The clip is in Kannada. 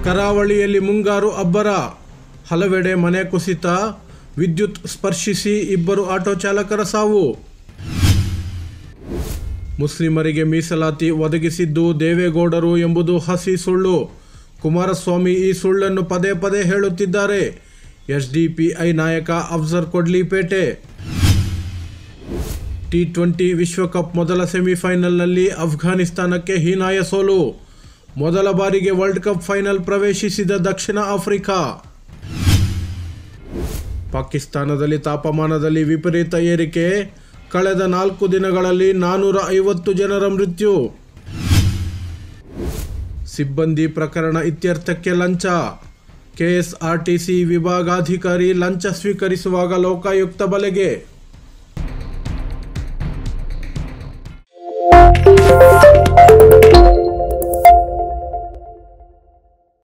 ಕರಾವಳಿಯಲ್ಲಿ ಮುಂಗಾರು ಅಬ್ಬರ, ಹಲವೆಡೆ ಮನೆ ಕುಸಿತ, ವಿದ್ಯುತ್ ಸ್ಪರ್ಶಿಸಿ ಇಬ್ಬರು ಆಟೋ ಚಾಲಕರ ಸಾವು. ಮುಸ್ಲಿಮರಿಗೆ ಮೀಸಲಾತಿ ಒದಗಿಸಿದ್ದು ದೇವೇಗೌಡರು ಎಂಬುದು ಹಸಿ ಸುಳ್ಳು. ಕುಮಾರಸ್ವಾಮಿ ಈ ಸುಳ್ಳನ್ನು ಪದೇ ಪದೇ ಹೇಳುತ್ತಿದ್ದಾರೆ. ಎಸ್ಡಿಪಿಐ ನಾಯಕ ಅಫ್ಜಲ್ ಕೊಡ್ಲಿಪೇಟೆ. ಟಿ20 ವಿಶ್ವಕಪ್ ಮೊದಲ ಸೆಮಿಫೈನಲ್ನಲ್ಲಿ ಅಫ್ಘಾನಿಸ್ತಾನಕ್ಕೆ ಹೀನಾಯ ಸೋಲು. ಮೊದಲ ಬಾರಿಗೆ ವರ್ಲ್ಡ್ ಕಪ್ ಫೈನಲ್ ಪ್ರವೇಶಿಸಿದ ದಕ್ಷಿಣ ಆಫ್ರಿಕಾ. ಪಾಕಿಸ್ತಾನದಲ್ಲಿ ತಾಪಮಾನದಲ್ಲಿ ವಿಪರೀತ ಏರಿಕೆ, ಕಳೆದ 4 ದಿನಗಳಲ್ಲಿ 450 ಜನರ ಮೃತ್ಯು. ಸಿಬ್ಬಂದಿ ಪ್ರಕರಣ ಇತ್ಯರ್ಥಕ್ಕೆ ಲಂಚ, ಕೆಎಸ್ಆರ್ಟಿಸಿ ವಿಭಾಗಾಧಿಕಾರಿ ಲಂಚ ಸ್ವೀಕರಿಸುವಾಗ ಲೋಕಾಯುಕ್ತ ಬಲೆಗೆ.